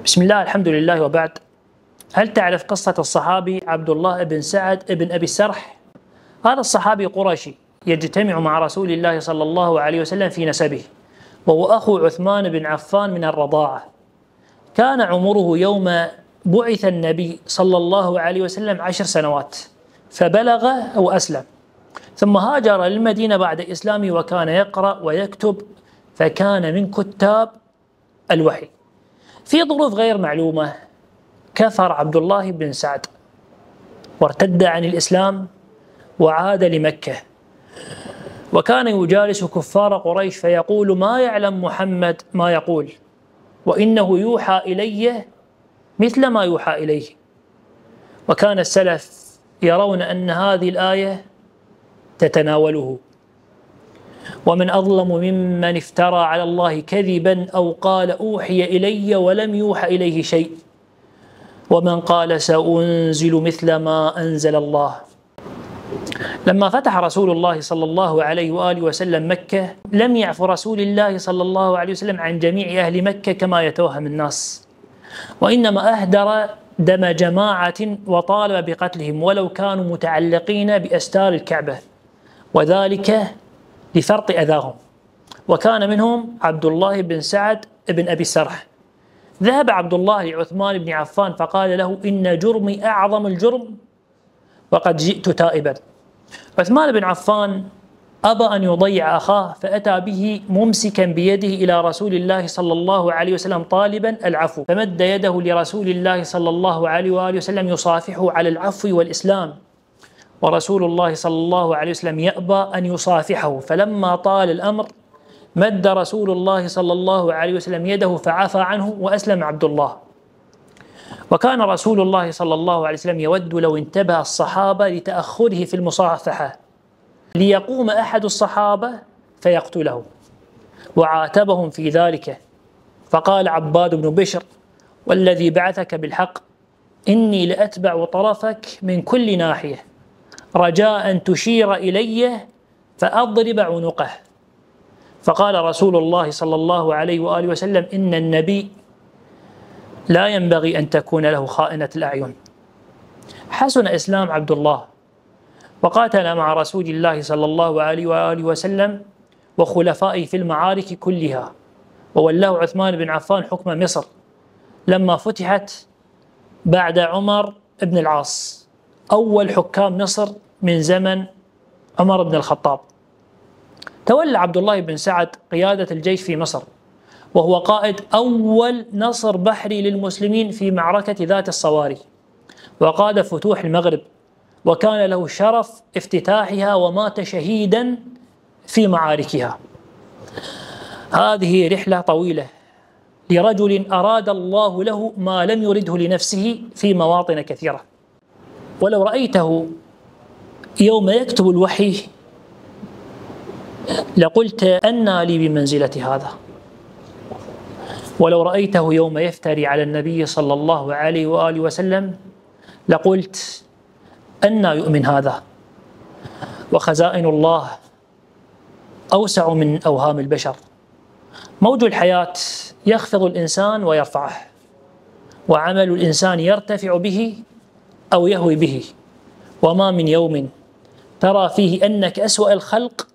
بسم الله الحمد لله وبعد. هل تعرف قصة الصحابي عبد الله بن سعد بن أبي السرح؟ هذا الصحابي قرشي يجتمع مع رسول الله صلى الله عليه وسلم في نسبه، وهو أخو عثمان بن عفان من الرضاعة. كان عمره يوم بعث النبي صلى الله عليه وسلم 10 سنوات، فبلغ أو أسلم، ثم هاجر للمدينة بعد إسلامه، وكان يقرأ ويكتب، فكان من كتاب الوحي. في ظروف غير معلومة كفر عبد الله بن سعد وارتد عن الإسلام وعاد لمكة، وكان يجالس كفار قريش فيقول: ما يعلم محمد ما يقول، وإنه يوحى إليه مثل ما يوحى إليه. وكان السلف يرون أن هذه الآية تتناوله: ومن أظلم ممن افترى على الله كذبا أو قال أوحي إلي ولم يوحى إليه شيء، ومن قال سأنزل مثل ما أنزل الله. لما فتح رسول الله صلى الله عليه وآله وسلم مكة، لم يعف رسول الله صلى الله عليه وسلم عن جميع أهل مكة كما يتوهم الناس، وإنما أهدر دم جماعة وطالب بقتلهم ولو كانوا متعلقين بأستار الكعبة، وذلك لفرط أذاهم. وكان منهم عبد الله بن سعد بن أبي السرح. ذهب عبد الله لعثمان بن عفان فقال له: إن جرمي أعظم الجرم وقد جئت تائبا. عثمان بن عفان أبى أن يضيع أخاه، فأتى به ممسكا بيده إلى رسول الله صلى الله عليه وسلم طالبا العفو، فمد يده لرسول الله صلى الله عليه وآله وسلم يصافحه على العفو والإسلام، ورسول الله صلى الله عليه وسلم يأبى أن يصافحه. فلما طال الأمر مد رسول الله صلى الله عليه وسلم يده فعفى عنه وأسلم عبد الله. وكان رسول الله صلى الله عليه وسلم يود لو انتبه الصحابة لتأخره في المصافحة، ليقوم أحد الصحابة فيقتله، وعاتبهم في ذلك. فقال عباد بن بشر: والذي بعثك بالحق إني لأتبع طرفك من كل ناحية رجاء أن تشير إلي فأضرب عنقه. فقال رسول الله صلى الله عليه وآله وسلم: إن النبي لا ينبغي أن تكون له خائنة الأعين. حسن إسلام عبد الله، وقاتل مع رسول الله صلى الله عليه وآله وسلم وخلفائه في المعارك كلها، وولاه عثمان بن عفان حكم مصر لما فتحت بعد عمر بن العاص، أول حكام مصر من زمن عمر بن الخطاب. تولى عبد الله بن سعد قيادة الجيش في مصر، وهو قائد أول نصر بحري للمسلمين في معركة ذات الصواري، وقاد فتوح المغرب، وكان له شرف افتتاحها، ومات شهيدا في معاركها. هذه رحلة طويلة لرجل أراد الله له ما لم يرده لنفسه في مواطن كثيرة. ولو رأيته يوم يكتب الوحي لقلت: أنى لي بمنزلة هذا. ولو رأيته يوم يفتري على النبي صلى الله عليه وآله وسلم لقلت: أنى يؤمن هذا. وخزائن الله أوسع من أوهام البشر. موج الحياة يخفض الإنسان ويرفعه، وعمل الإنسان يرتفع به أو يهوي به. وما من يوم ترى فيه أنك أسوأ الخلق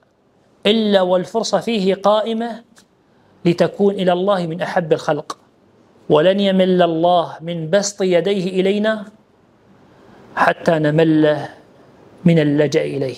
إلا والفرصة فيه قائمة لتكون إلى الله من أحب الخلق، ولن يمل الله من بسط يديه إلينا حتى نمل من اللجأ إليه.